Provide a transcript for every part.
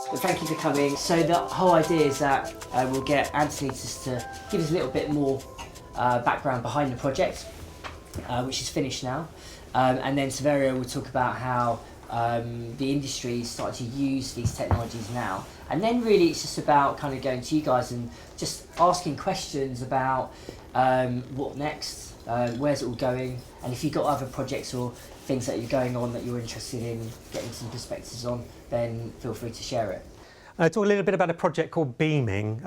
Well, thank you for coming. So the whole idea is that we'll get Anthony just to give us a little bit more background behind the project, which is finished now, and then Severio will talk about how the industry is starting to use these technologies now, and then really it's just about kind of going to you guys and just asking questions about what next, where's it all going, and if you've got other projects or things that you're going on that you're interested in getting some perspectives on, then feel free to share it. Talk a little bit about a project called Beaming.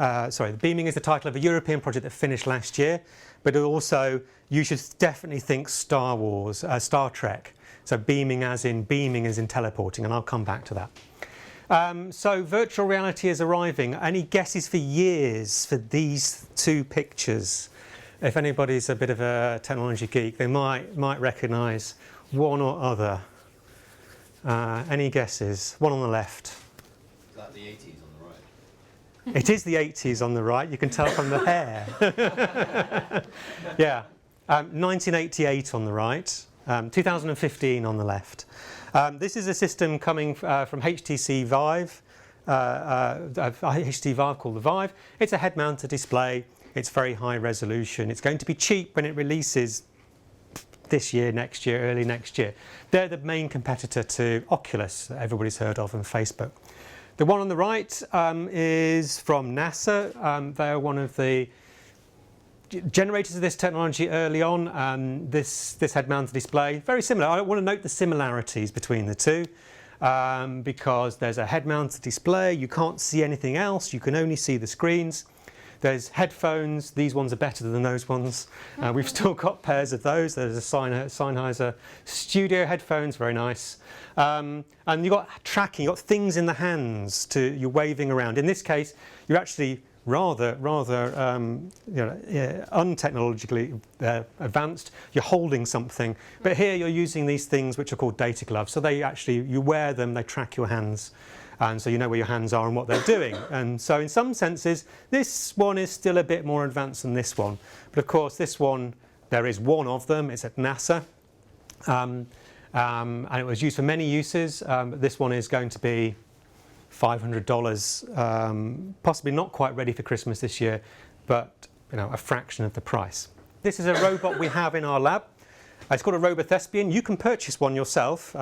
Beaming is the title of a European project that finished last year, but also you should definitely think Star Wars, Star Trek. So beaming as in teleporting, and I'll come back to that. So virtual reality is arriving. Any guesses for years for these two pictures? If anybody's a bit of a technology geek, they might recognise one or other. Any guesses? One on the left. Is that the 80s on the right? It is the 80s on the right, you can tell from the hair. Yeah, 1988 on the right, 2015 on the left. This is a system coming from HTC Vive, HTC Vive called the Vive. It's a head-mounted display, it's very high resolution, it's going to be cheap when it releases this year, next year, early next year. They're the main competitor to Oculus that everybody's heard of, and Facebook. The one on the right is from NASA. They're one of the generators of this technology early on. This head-mounted display, very similar. I want to note the similarities between the two because there's a head-mounted display, you can't see anything else, you can only see the screens. There's headphones, these ones are better than those ones. We've still got pairs of those. There's a Sennheiser Studio headphones, very nice. And you've got tracking, you've got things in the hands you're waving around. In this case, you're actually rather untechnologically advanced. You're holding something. But here you're using these things which are called data gloves. So you wear them, they track your hands. And so you know where your hands are and what they're doing. And so in some senses, this one is still a bit more advanced than this one. But of course, this one, there is one of them. It's at NASA. And it was used for many uses. This one is going to be $500, possibly not quite ready for Christmas this year, but a fraction of the price. This is a robot we have in our lab. It's called a Robothespian. You can purchase one yourself.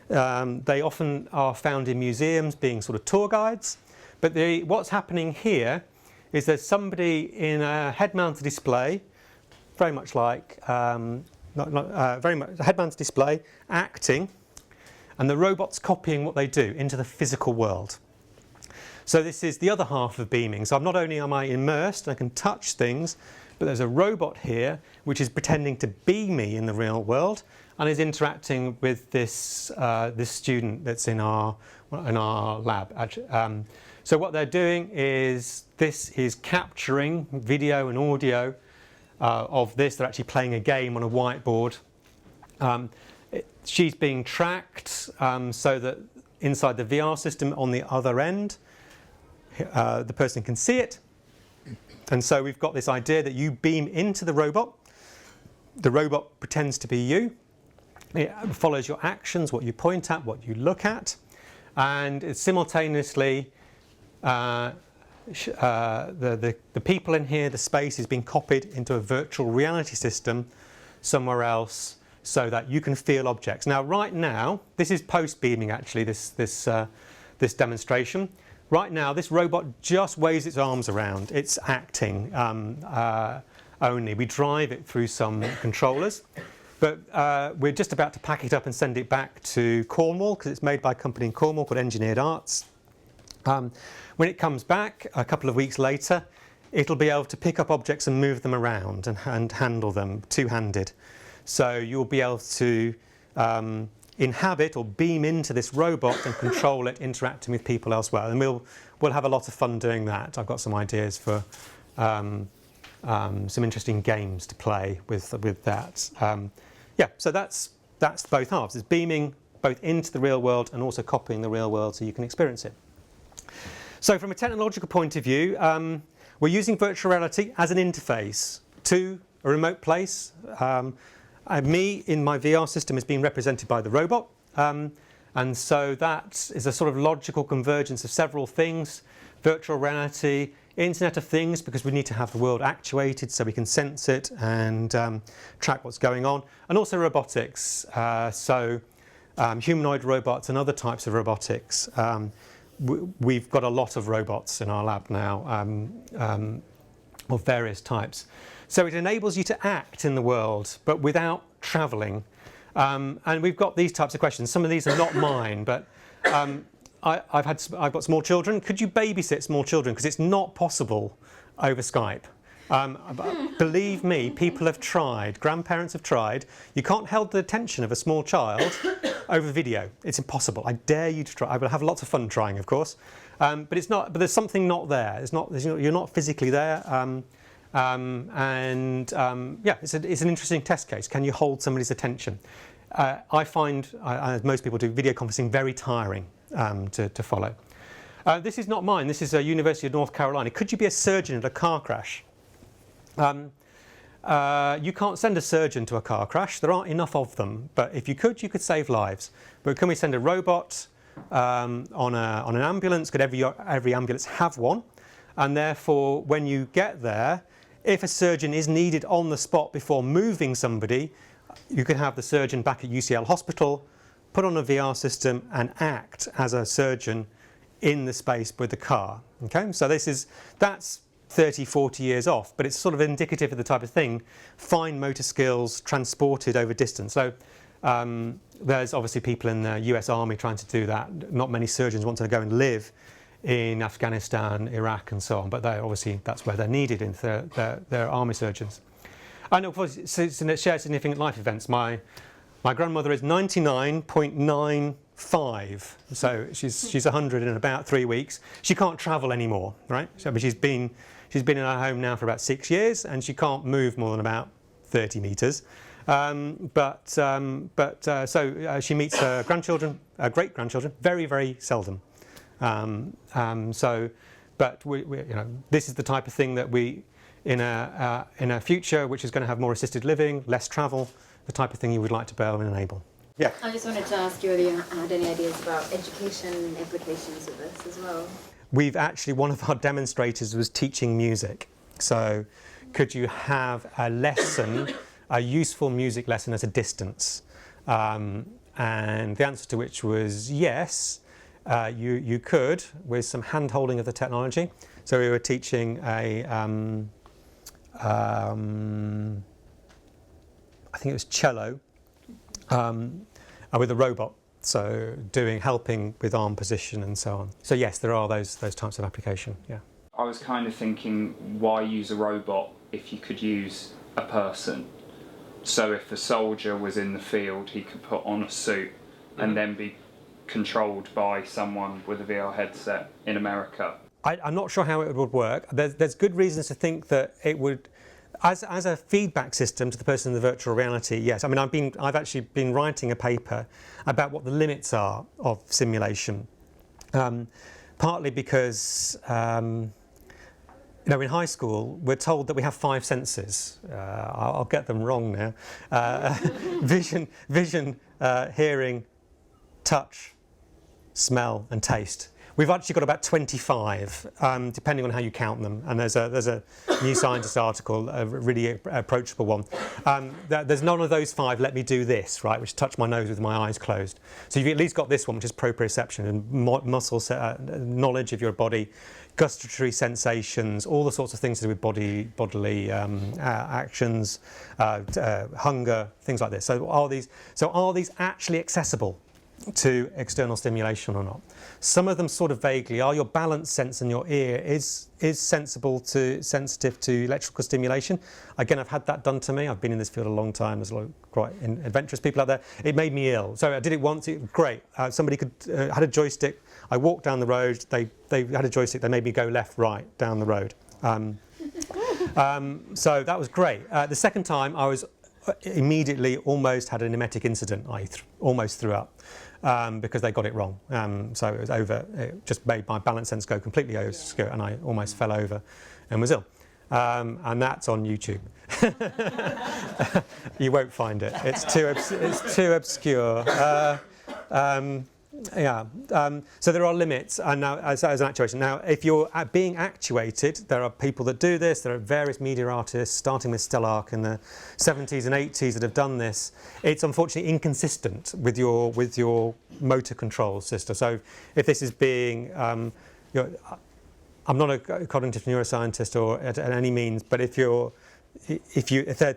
They often are found in museums being sort of tour guides, but what's happening here is there's somebody in a head-mounted display, very much like very much a head-mounted display, acting, and the robot's copying what they do into the physical world. So this is the other half of beaming. So not only am I immersed, I can touch things, but there's a robot here which is pretending to be me in the real world and is interacting with this student that's in our lab. So what they're doing is this is capturing video and audio of this. They're actually playing a game on a whiteboard. She's being tracked so that inside the VR system on the other end, the person can see it. And so we've got this idea that you beam into the robot pretends to be you. It follows your actions, what you point at, what you look at, and it's simultaneously the people in here, the space is being copied into a virtual reality system somewhere else so that you can feel objects. Now, right now, this is post-beaming actually, this demonstration. Right now, this robot just waves its arms around. It's acting only. We drive it through some controllers. But we're just about to pack it up and send it back to Cornwall because it's made by a company in Cornwall called Engineered Arts. When it comes back a couple of weeks later, it'll be able to pick up objects and move them around and handle them two-handed. So you'll be able to inhabit or beam into this robot and control it, interacting with people elsewhere. And we'll have a lot of fun doing that. I've got some ideas for some interesting games to play with that. Yeah, so that's both halves. It's beaming both into the real world and also copying the real world so you can experience it. So from a technological point of view, we're using virtual reality as an interface to a remote place. me in my VR system is being represented by the robot. And so that is a sort of logical convergence of several things: virtual reality, Internet of Things, because we need to have the world actuated so we can sense it and track what's going on, and also robotics, humanoid robots and other types of robotics. We've got a lot of robots in our lab now, of various types. So it enables you to act in the world, but without travelling. And we've got these types of questions. Some of these are not mine, but I've got small children. Could you babysit small children? Because it's not possible over Skype. Believe me, people have tried. Grandparents have tried. You can't hold the attention of a small child over video. It's impossible. I dare you to try. I will have lots of fun trying, of course. But it's not. But there's something not there. You're not physically there. Yeah, it's an interesting test case. Can you hold somebody's attention? I find, as most people do, video conferencing very tiring to follow. This is not mine. This is a University of North Carolina. Could you be a surgeon in a car crash? You can't send a surgeon to a car crash. There aren't enough of them. But if you could save lives. But can we send a robot on an ambulance? Could every ambulance have one? And therefore, when you get there, if a surgeon is needed on the spot before moving somebody, you can have the surgeon back at UCL hospital, put on a VR system and act as a surgeon in the space with the car. Okay, so that's 30, 40 years off, but it's sort of indicative of the type of thing, fine motor skills transported over distance. So there's obviously people in the US Army trying to do that. Not many surgeons want to go and live in Afghanistan, Iraq and so on, but obviously that's where they're needed, in they're army surgeons. And of course, it shares significant life events. My grandmother is 99.95, so she's 100 in about 3 weeks. She can't travel anymore, right? So, but she's been in our home now for about 6 years, and she can't move more than about 30 metres. So she meets her grandchildren, great-grandchildren, very, very seldom. But this is the type of thing that we, in a future which is going to have more assisted living, less travel, the type of thing you would like to be able to enable. Yeah. I just wanted to ask you whether you had any ideas about education implications of this as well. We've actually, one of our demonstrators was teaching music. So could you have a lesson, a useful music lesson at a distance? And the answer to which was yes. You could, with some hand-holding of the technology. So we were teaching I think it was cello, with a robot. So helping with arm position and so on. So yes, there are those types of application. Yeah. I was kind of thinking, why use a robot if you could use a person? So if a soldier was in the field, he could put on a suit and then be controlled by someone with a VR headset in America. I'm not sure how it would work. There's good reasons to think that it would, as a feedback system to the person in the virtual reality. Yes, I mean I've actually been writing a paper about what the limits are of simulation. Partly because in high school we're told that we have 5 senses. I'll get them wrong now. Vision, hearing, touch, smell and taste. We've actually got about 25, depending on how you count them. And there's a New Scientist article, a really approachable one. There's none of those 5, let me do this, right, which touch my nose with my eyes closed. So you've at least got this one, which is proprioception and muscle knowledge of your body, gustatory sensations, all the sorts of things to do with bodily actions, hunger, things like this. So are these actually accessible to external stimulation or not? Some of them sort of vaguely are. Your balance sense in your ear is sensitive to electrical stimulation. Again, I've had that done to me. I've been in this field a long time. There's a lot of quite adventurous people out there. It made me ill. So I did it once. Great. Somebody had a joystick. I walked down the road. They had a joystick. They made me go left, right down the road. So that was great. The second time I was immediately almost had an emetic incident. I almost threw up. Because they got it wrong. So it was over. It just made my balance sense go completely over, and I almost fell over and was ill. and that's on YouTube. You won't find it. It's too obscure. So there are limits, and now as an actuation. Now, if you're being actuated, there are people that do this. There are various media artists, starting with Stellark in the 70s and 80s, that have done this. It's unfortunately inconsistent with your motor control system. So if this is being, I'm not a cognitive neuroscientist or at any means, but if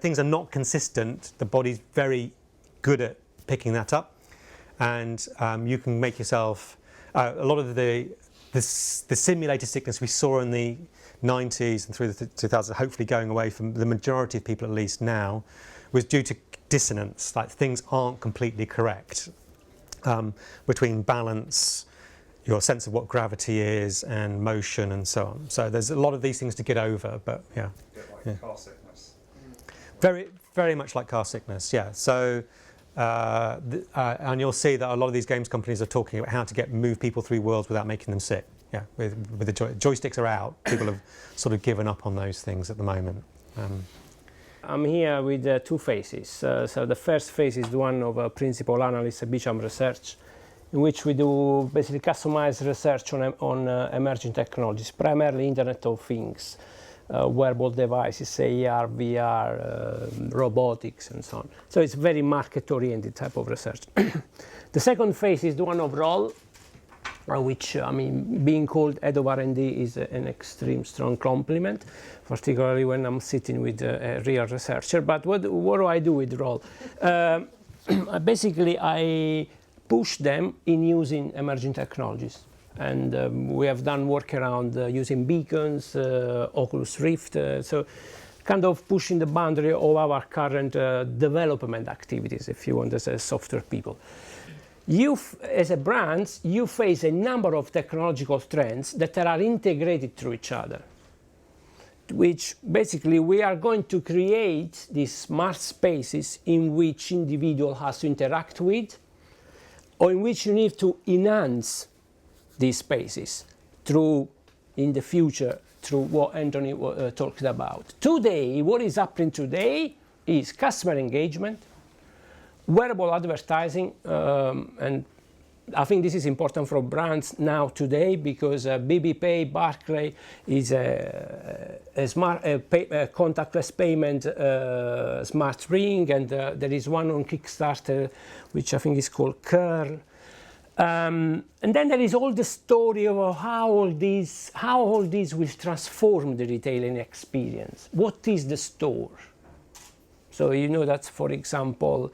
things are not consistent, the body's very good at picking that up. And you can make yourself a lot of the simulated sickness we saw in the 90s and through the 2000s, hopefully going away from the majority of people at least now, was due to dissonance, like things aren't completely correct between balance, your sense of what gravity is, and motion, and so on. So there's a lot of these things to get over, but yeah. A bit like car sickness. Very, very much like car sickness, yeah. So. And you'll see that a lot of these games companies are talking about how to move people through worlds without making them sick. Yeah, with the joysticks are out, people have sort of given up on those things at the moment. I'm here with two phases. So the first phase is the one of principal analyst at Beecham Research, in which we do basically customized research on emerging technologies, primarily Internet of Things. Wearable devices, AR, VR, robotics, and so on. So it's very market-oriented type of research. The second phase is the one of role, which, being called head of R&D is an extreme strong compliment, particularly when I'm sitting with a real researcher. But what do I do with role? Basically, I push them in using emerging technologies. And we have done work around using beacons, Oculus Rift, so kind of pushing the boundary of our current development activities, if you want, as software people. As a brand, you face a number of technological trends that are integrated through each other, which basically we are going to create these smart spaces in which individual has to interact with, or in which you need to enhance these spaces through, in the future, through what Anthony talked about. Today, what is happening today is customer engagement, wearable advertising, and I think this is important for brands now today because BB Pay, Barclay is a contactless payment smart ring, and there is one on Kickstarter which I think is called Curl. And then there is all the story of how all this will transform the retailing experience. What is the store? So you know that, for example,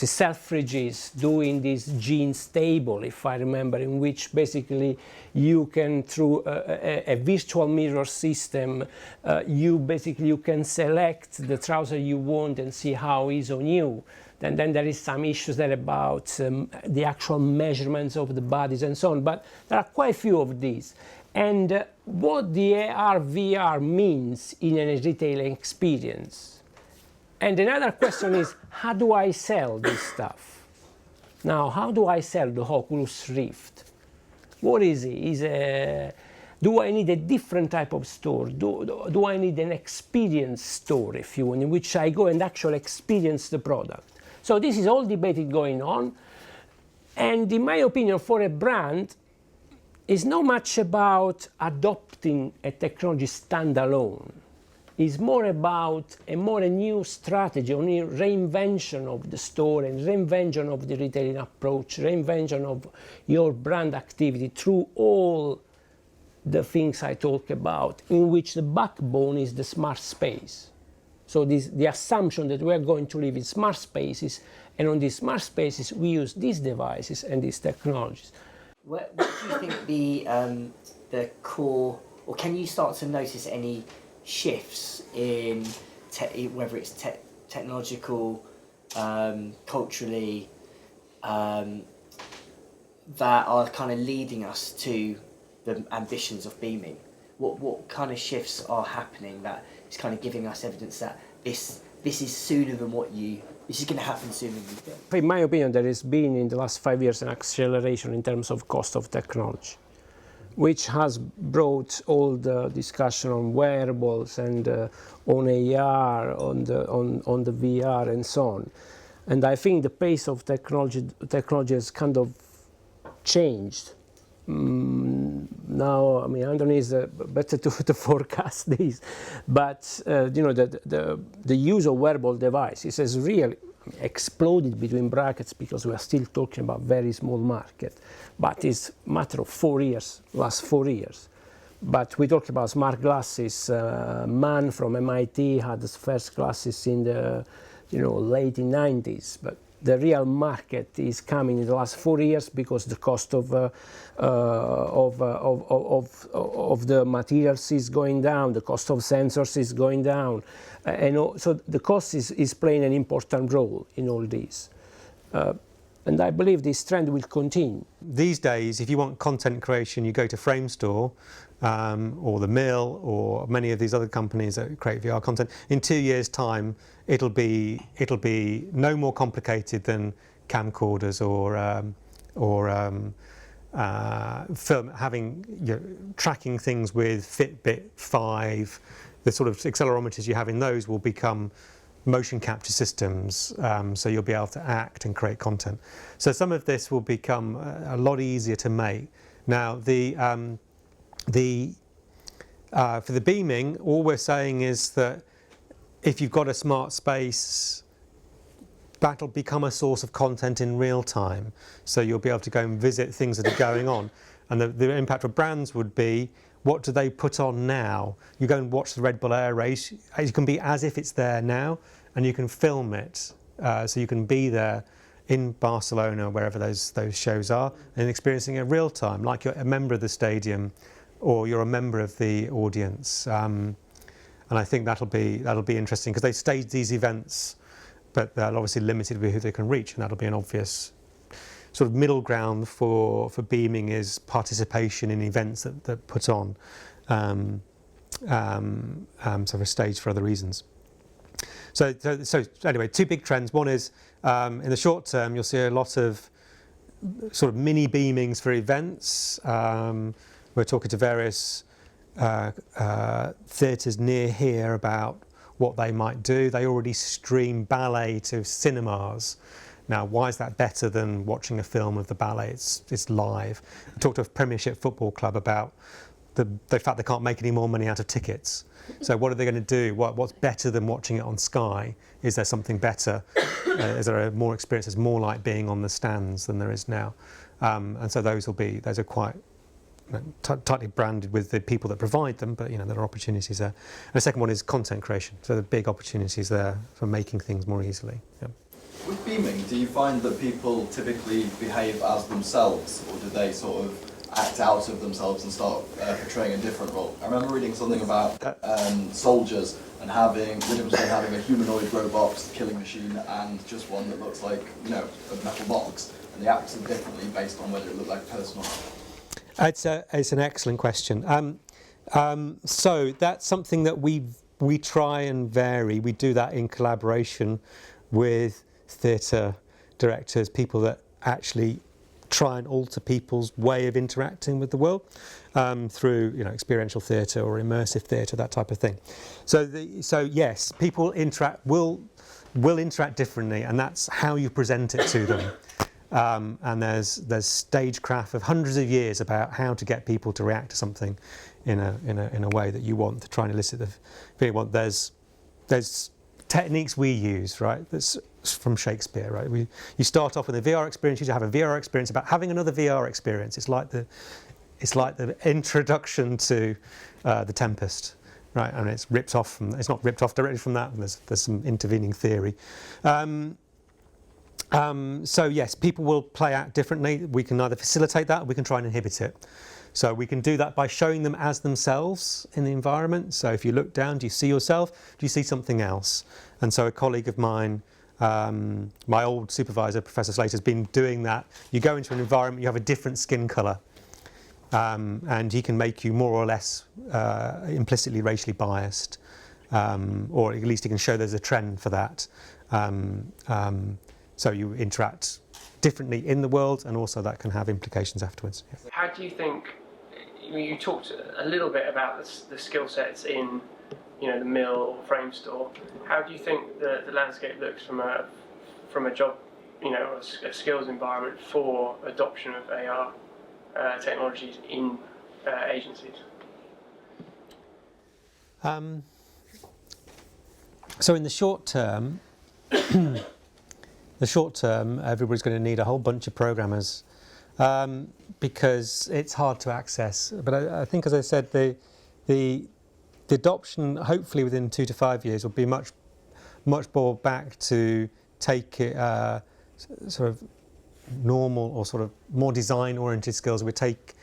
Selfridges doing this jeans table, if I remember, in which basically you can, through a virtual mirror system, you can select the trouser you want and see how it is on you. And then there is some issues there about the actual measurements of the bodies and so on, but there are quite a few of these. And what the AR, VR means in a retailing experience. And another question is, how do I sell this stuff? Now, how do I sell the Oculus Rift? What is it? Do I need a different type of store? Do I need an experience store, if you want, in which I go and actually experience the product? So this is all debated going on. And in my opinion, for a brand, it's not much about adopting a technology standalone. It's more about a new strategy, a new reinvention of the store and reinvention of the retailing approach, reinvention of your brand activity through all the things I talk about, in which the backbone is the smart space. So the assumption that we are going to live in smart spaces, and on these smart spaces we use these devices and these technologies. What do you think the core, or can you start to notice any shifts in whether it's technological, culturally, that are kind of leading us to the ambitions of beaming? What kind of shifts are happening that is kind of giving us evidence that this is sooner than this is going to happen sooner than we think? In my opinion, there has been in the last 5 years an acceleration in terms of cost of technology. which has brought all the discussion on wearables and on AR, on the VR and so on. And I think the pace of technology has kind of changed. Now, I mean, Anthony is better to forecast this, but you know, the use of wearable devices has really exploded between brackets, because we are still talking about very small market, but it's a matter of 4 years, last 4 years. But we talk about smart glasses. Man from MIT had his first glasses in the late 90s, but the real market is coming in the last 4 years, because the cost of the materials is going down, the cost of sensors is going down, and so the cost is playing an important role in all this. And I believe this trend will continue. These days, if you want content creation, you go to Framestore or The Mill or many of these other companies that create VR content. In 2 years' time, it'll be no more complicated than camcorders or film, tracking things with Fitbit 5. The sort of accelerometers you have in those will become motion capture systems, so you'll be able to act and create content. So some of this will become a lot easier to make. Now, for the beaming, all we're saying is that if you've got a smart space, that'll become a source of content in real time. So you'll be able to go and visit things that are going on. And the impact for brands would be, what do they put on now? You go and watch the Red Bull Air Race, it can be as if it's there now, and you can film it. So you can be there in Barcelona, wherever those shows are, and experiencing it real time, like you're a member of the stadium or you're a member of the audience. And I think that'll be interesting, because they stage these events, but they're obviously limited with who they can reach, and that'll be an obvious sort of middle ground for beaming, is participation in events that put on, sort of staged for other reasons. So anyway, two big trends. One is in the short term, you'll see a lot of sort of mini beamings for events. We're talking to various theatres near here about what they might do. They already stream ballet to cinemas. Now, why is that better than watching a film of the ballet? It's live. I talked to a Premiership football club about the fact they can't make any more money out of tickets. So what are they going to do? What's better than watching it on Sky? Is there something better? Is there a more experience? There's more like being on the stands than there is now. And so those are quite tightly branded with the people that provide them, but there are opportunities there. And the second one is content creation. So the big opportunities there for making things more easily. Yeah. With beaming, do you find that people typically behave as themselves, or do they sort of act out of themselves and start portraying a different role? I remember reading something about soldiers and having the difference between having a humanoid robot killing machine and just one that looks like a metal box, and they acted differently based on whether it looked like a person or not. It's an excellent question. So that's something that we try and vary. We do that in collaboration with theatre directors, people that actually try and alter people's way of interacting with the world through experiential theatre or immersive theatre, that type of thing. So yes, people will interact differently, and that's how you present it to them. And there's stagecraft of hundreds of years about how to get people to react to something in a way that you want, to try and elicit the feeling you want. There's techniques we use, right? That's from Shakespeare, right? You start off with a VR experience. You have a VR experience about having another VR experience. It's like the introduction to The Tempest, right? And it's ripped off from. It's not ripped off directly from that. There's some intervening theory. So yes, people will play out differently. We can either facilitate that, or we can try and inhibit it. So we can do that by showing them as themselves in the environment. So if you look down, do you see yourself? Do you see something else? And so a colleague of mine, my old supervisor, Professor Slater, has been doing that. You go into an environment, you have a different skin colour, and he can make you more or less implicitly racially biased, or at least he can show there's a trend for that. So you interact differently in the world, and also that can have implications afterwards. Yeah. How do you think, you talked a little bit about the skill sets in, the mill or frame store. How do you think the landscape looks from a job, a skills environment for adoption of AR technologies in agencies? So in the short term, everybody's going to need a whole bunch of programmers because it's hard to access. But I think, as I said, the adoption, hopefully within 2 to 5 years, will be much more back to take it sort of normal or sort of more design-oriented skills. We take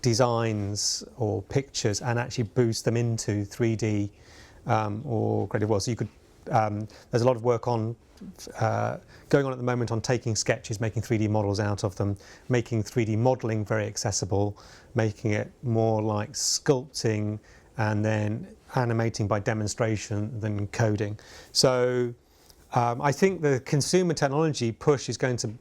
designs or pictures and actually boost them into 3D or creative world. So you could. There's a lot of work on going on at the moment on taking sketches, making 3D models out of them, making 3D modelling very accessible, making it more like sculpting and then animating by demonstration than coding. So I think the consumer technology push is going to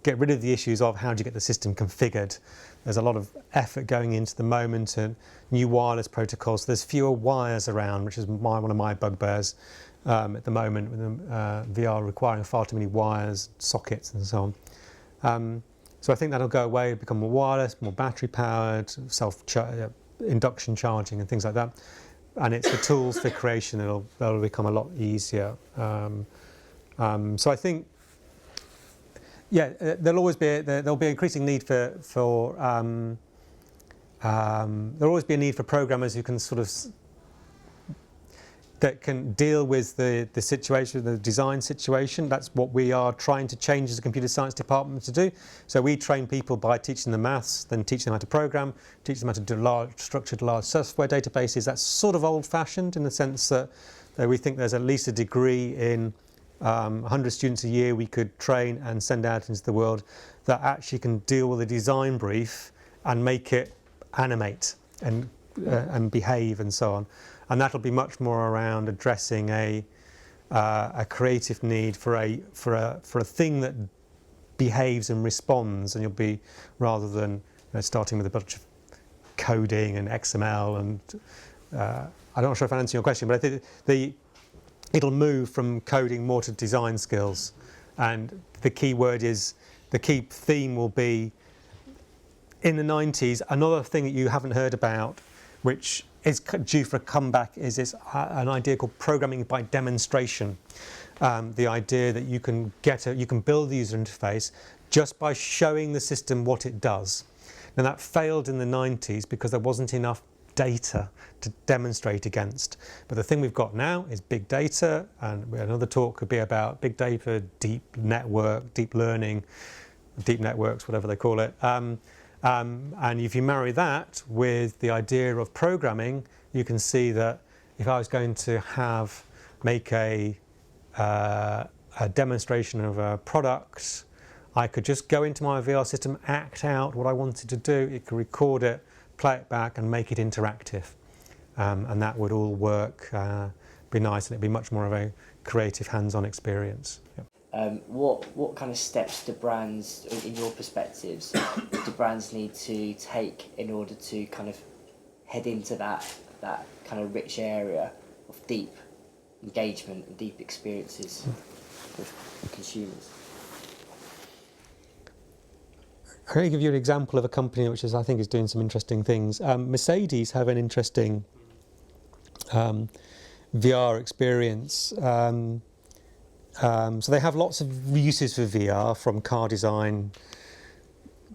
get rid of the issues of how do you get the system configured. There's a lot of effort going into the moment and new wireless protocols. There's fewer wires around, which is one of my bugbears at the moment, with VR requiring far too many wires, sockets and so on. So I think that'll go away, become more wireless, more battery powered, induction charging and things like that. And it's the tools for creation that'll become a lot easier. So I think, there'll be increasing need there'll always be a need for programmers who can that can deal with the situation, the design situation. That's what we are trying to change as a computer science department to do. So we train people by teaching them maths, then teach them how to program, teach them how to do structured large software databases. That's sort of old-fashioned in the sense that we think there's at least a degree in 100 students a year we could train and send out into the world that actually can deal with a design brief and make it animate and behave and so on. And that'll be much more around addressing a creative need for a thing that behaves and responds, and you'll be, rather than starting with a bunch of coding and XML and I'm not sure if I answered your question, but I think it'll move from coding more to design skills, and the key theme will be in the 90s. Another thing that you haven't heard about, which is due for a comeback, is an idea called programming by demonstration. The idea that you can build the user interface just by showing the system what it does. Now that failed in the 90s because there wasn't enough data to demonstrate against. But the thing we've got now is big data, and another talk could be about big data, deep learning, deep networks, whatever they call it. And if you marry that with the idea of programming, you can see that if I was going to make a demonstration of a product, I could just go into my VR system, act out what I wanted to do. It could record it, play it back, and make it interactive. And that would all work, be nice, and it'd be much more of a creative, hands-on experience. Yep. What kind of steps do brands, in your perspectives, do brands need to take in order to kind of head into that kind of rich area of deep engagement and deep experiences with consumers? I'm going to give you an example of a company which I think is doing some interesting things. Mercedes have an interesting VR experience. So they have lots of uses for VR, from car design,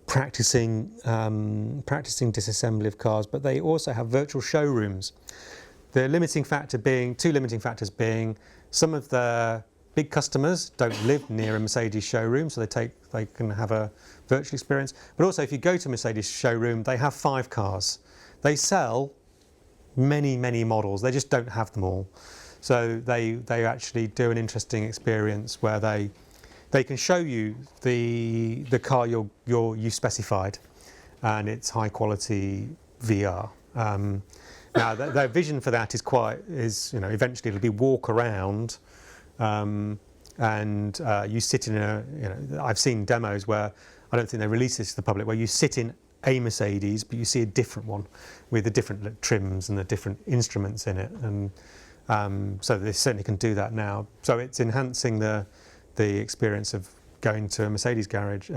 practicing disassembly of cars, but they also have virtual showrooms. The two limiting factors being some of the big customers don't live near a Mercedes showroom, so they can have a virtual experience. But also, if you go to a Mercedes showroom, they have 5 cars. They sell many, many models. They just don't have them all. So they actually do an interesting experience where they can show you the car you specified, and it's high quality VR. Now their vision for that is eventually it'll be walk around, and you sit in I've seen demos where, I don't think they release this to the public, where you sit in a Mercedes, but you see a different one with the different trims and the different instruments in it, and so they certainly can do that now. So it's enhancing the experience of going to a Mercedes garage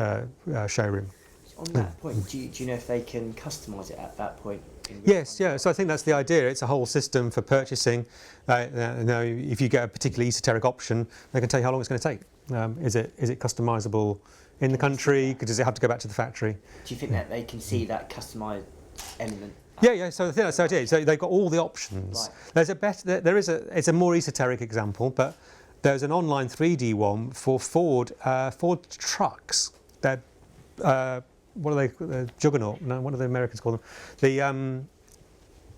showroom. On that point, do you know if they can customise it at that point? Yes, yeah. So I think that's the idea. It's a whole system for purchasing. If you get a particularly esoteric option, they can tell you how long it's going to take. Is it customisable in the country? Does it have to go back to the factory? Do you think that they can see that customised element? Yeah. So I think that's the idea. So they've got all the options. Right. It's a more esoteric example, but there's an online 3D one for Ford trucks. They're what are they? Juggernaut? No, what do the Americans call them? The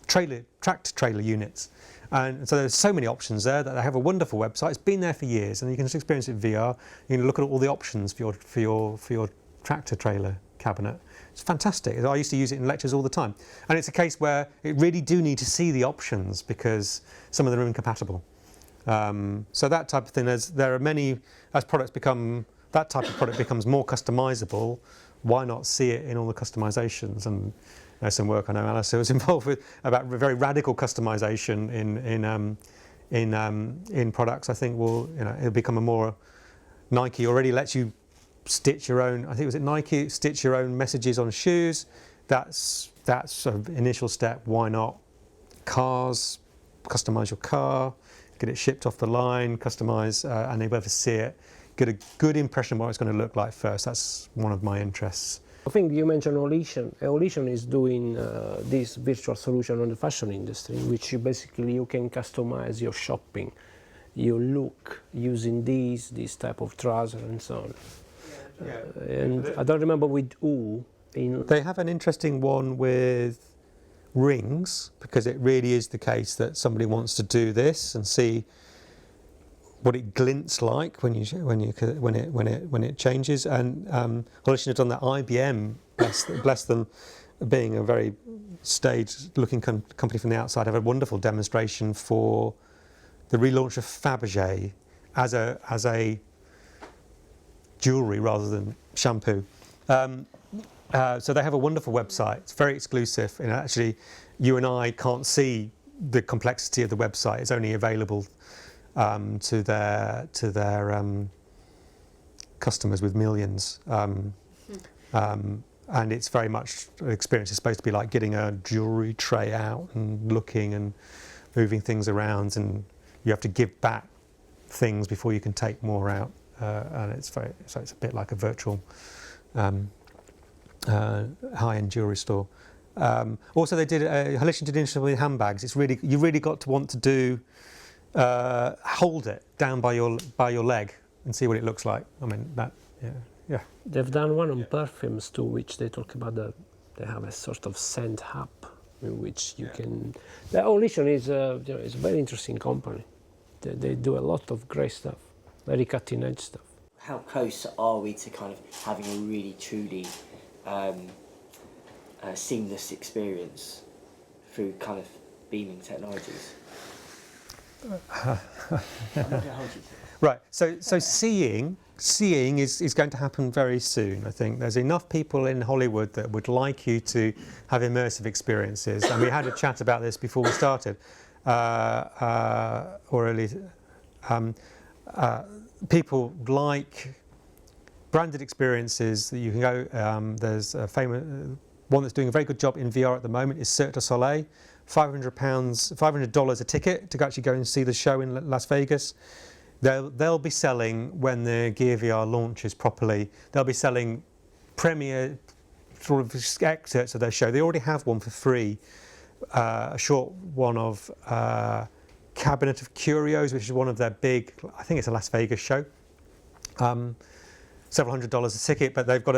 tracked trailer units. And so there's so many options there that they have a wonderful website. It's been there for years, and you can just experience it in VR. You can look at all the options for your tractor trailer cabinet. It's fantastic. I used to use it in lectures all the time. And it's a case where it really do need to see the options because some of them are incompatible. So that type of thing. There are many as products become. That type of product becomes more customisable. Why not see it in all the customisations? And there's some work I know Alistair was involved with about very radical customisation in products. I think it'll become a more. Nike already lets you stitch your own. I think it was Nike stitch your own messages on shoes. That's sort of initial step. Why not? Cars, customise your car, get it shipped off the line, customise, and able to see it. Get a good impression of what it's going to look like first. That's one of my interests. I think you mentioned Olition. Olition is doing this virtual solution on the fashion industry, in which you can customize your shopping, your look, using this type of trouser and so on. And I don't remember with who. They have an interesting one with rings, because it really is the case that somebody wants to do this and see what it glints like when it changes. And Olition have done that. IBM, bless them, being a very stage-looking company from the outside, have a wonderful demonstration for the relaunch of Fabergé as a jewellery rather than shampoo. So they have a wonderful website. It's very exclusive, and actually, you and I can't see the complexity of the website. It's only available to their customers with millions, and it's very much an experience. It's supposed to be like getting a jewellery tray out and looking and moving things around, and you have to give back things before you can take more out, and it's a bit like a virtual high-end jewellery store. Also, they did Olition did interesting with handbags. You really got to want to do. Hold it down by your leg and see what it looks like. I mean that, yeah. They've done one on perfumes too, which they talk about they have a sort of scent hub in which you can. The Olition is a very interesting company. They do a lot of great stuff, very cutting edge stuff. How close are we to kind of having a really truly seamless experience through kind of beaming technologies? I'm not going to hold you to it. Right. So seeing is going to happen very soon. I think there's enough people in Hollywood that would like you to have immersive experiences, and we had a chat about this before we started, or at least people like branded experiences that you can go. There's a famous one that's doing a very good job in VR at the moment is Cirque du Soleil. $500 a ticket to actually go and see the show in Las Vegas. They'll be selling, when the Gear VR launches properly, they'll be selling premiere sort of excerpts of their show. They already have one for free, a short one of Cabinet of Curios, which is one of their big, I think it's a Las Vegas show. Several $100s a ticket, but they've got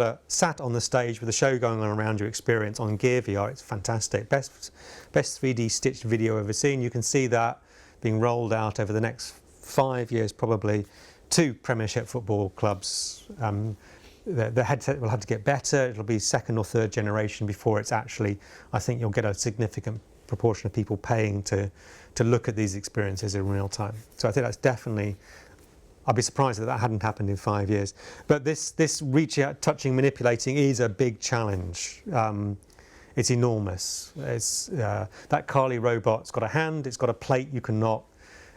a sat on the stage with a show going on around your experience on Gear VR. It's fantastic. Best 3D stitched video I've ever seen. You can see that being rolled out over the next 5 years, probably, to Premiership football clubs. The headset will have to get better. It'll be second or third generation before it's actually. I think you'll get a significant proportion of people paying to look at these experiences in real time. So I think that's definitely I'd be surprised that that hadn't happened in 5 years. But this reaching out, touching, manipulating is a big challenge. It's enormous. It's, that Carly robot's got a hand, it's got a plate you cannot,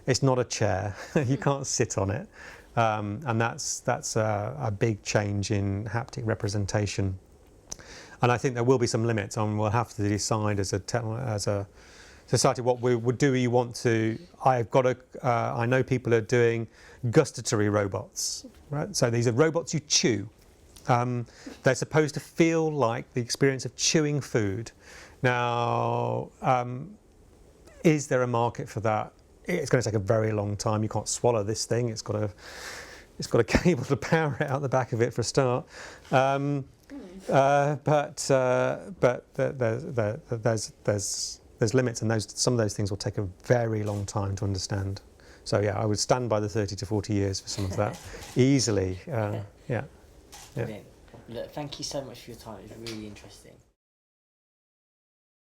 it's not a chair, you can't sit on it. And that's a big change in haptic representation. And I think there will be some limits, and we'll have to decide as a society what we would do. You want to? I know people are doing gustatory robots, right? So these are robots you chew. They're supposed to feel like the experience of chewing food. Now, is there a market for that? It's going to take a very long time. You can't swallow this thing. It's got a cable to power it out the back of it for a start. But there's limits, and some of those things will take a very long time to understand. So yeah, I would stand by the 30 to 40 years for some of that easily. Yeah. Brilliant. Look, thank you so much for your time. It was really interesting.